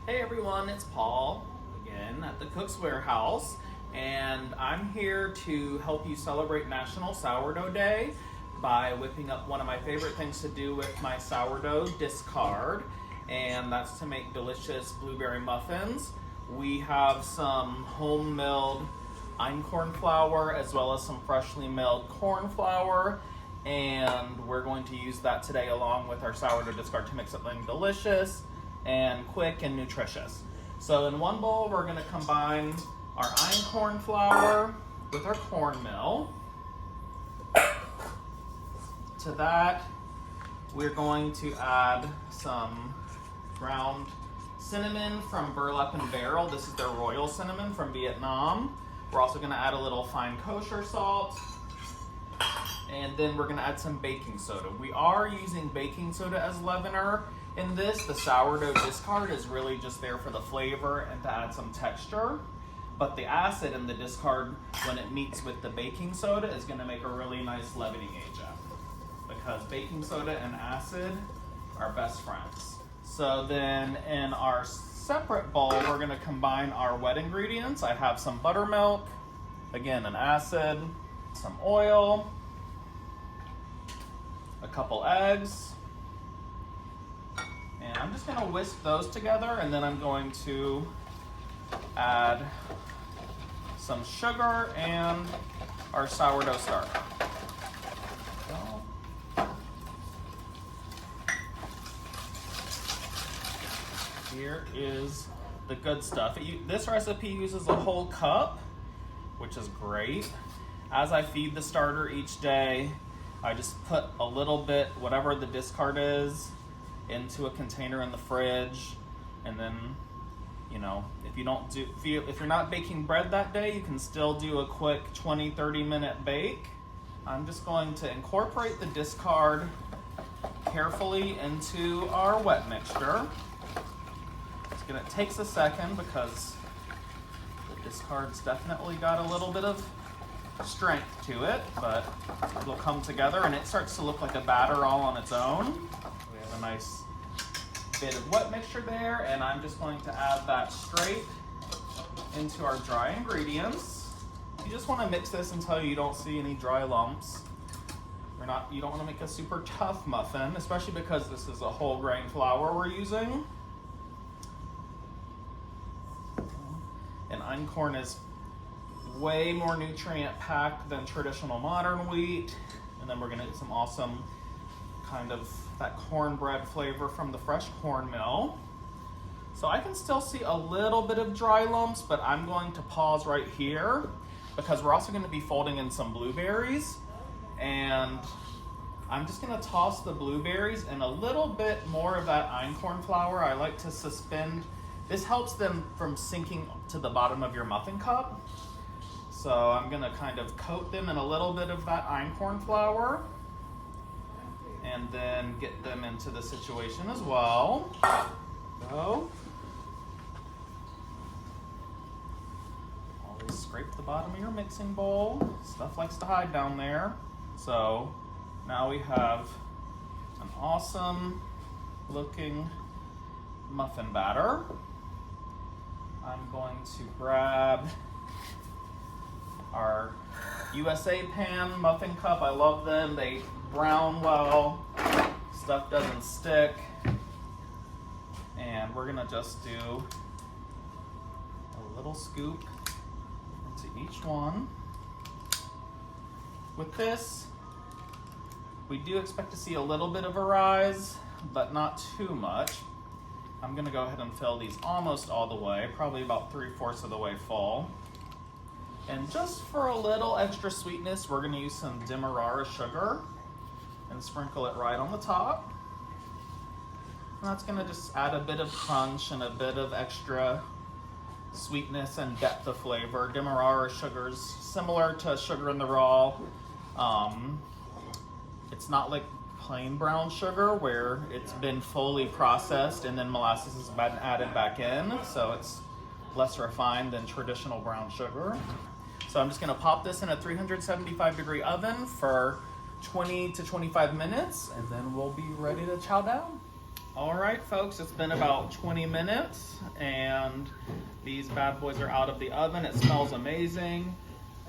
Hey everyone, it's Paul again at the Cook's Warehouse, and I'm here to help you celebrate National Sourdough Day by whipping up one of my favorite things to do with my sourdough discard, and that's to make delicious blueberry muffins. We have some home milled einkorn flour as well as some freshly milled corn flour, and we're going to use that today along with our sourdough discard to make something delicious and quick and nutritious. So in one bowl, we're going to combine our einkorn flour with our cornmeal. To that, we're going to add some ground cinnamon from Burlap and Barrel. This is their royal cinnamon from Vietnam. We're also going to add a little fine kosher salt. And then we're going to add some baking soda. We are using baking soda as leavener in this. The sourdough discard is really just there for the flavor and to add some texture. But the acid in the discard, when it meets with the baking soda, is going to make a really nice leavening agent, because baking soda and acid are best friends. So then in our separate bowl, we're going to combine our wet ingredients. I have some buttermilk, again an acid, some oil, a couple eggs, and I'm just going to whisk those together, and then I'm going to add some sugar and our sourdough starter. Here is the good stuff. This recipe uses a whole cup, which is great. As I feed the starter each day, I just put a little bit, whatever the discard is, into a container in the fridge, and then, you know, if you're not baking bread that day, you can still do a quick 20-30 minute bake. I'm just going to incorporate the discard carefully into our wet mixture. It takes a second because the discard's definitely got a little bit of strength to it, but it'll come together and it starts to look like a batter all on its own. We have a nice bit of wet mixture there, and I'm just going to add that straight into our dry ingredients. You just want to mix this until you don't see any dry lumps. You don't want to make a super tough muffin, especially because this is a whole grain flour we're using. And einkorn is way more nutrient packed than traditional modern wheat. And then we're gonna get some awesome kind of that cornbread flavor from the fresh cornmeal. So I can still see a little bit of dry lumps, but I'm going to pause right here because we're also gonna be folding in some blueberries. And I'm just gonna toss the blueberries in a little bit more of that einkorn flour. I like to suspend. This helps them from sinking to the bottom of your muffin cup. So I'm gonna kind of coat them in a little bit of that einkorn flour and then get them into the situation as well. So, always scrape the bottom of your mixing bowl. Stuff likes to hide down there. So now we have an awesome looking muffin batter. I'm going to grab our USA pan muffin cup. I love them. They brown well. Stuff doesn't stick. And we're gonna just do a little scoop into each one. With this, we do expect to see a little bit of a rise, but not too much. I'm gonna go ahead and fill these almost all the way, probably about 3/4 of the way full. And just for a little extra sweetness, we're gonna use some demerara sugar and sprinkle it right on the top. And that's gonna just add a bit of crunch and a bit of extra sweetness and depth of flavor. Demerara sugar's similar to sugar in the raw. It's not like plain brown sugar where it's been fully processed and then molasses has been added back in, so it's less refined than traditional brown sugar. So I'm just gonna pop this in a 375-degree oven for 20 to 25 minutes, and then we'll be ready to chow down. All right, folks, it's been about 20 minutes and these bad boys are out of the oven. It smells amazing.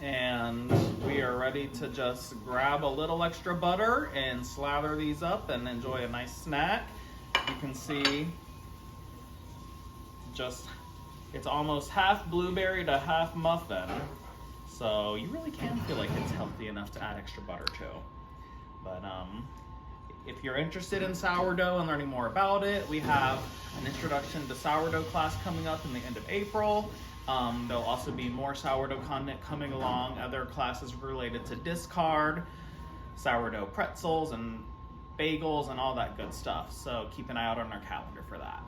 And we are ready to just grab a little extra butter and slather these up and enjoy a nice snack. You can see it's almost half blueberry to half muffin. So you really can feel like it's healthy enough to add extra butter to. But if you're interested in sourdough and learning more about it, we have an introduction to sourdough class coming up in the end of April. There'll also be more sourdough content coming along, other classes related to discard, sourdough pretzels and bagels and all that good stuff. So keep an eye out on our calendar for that.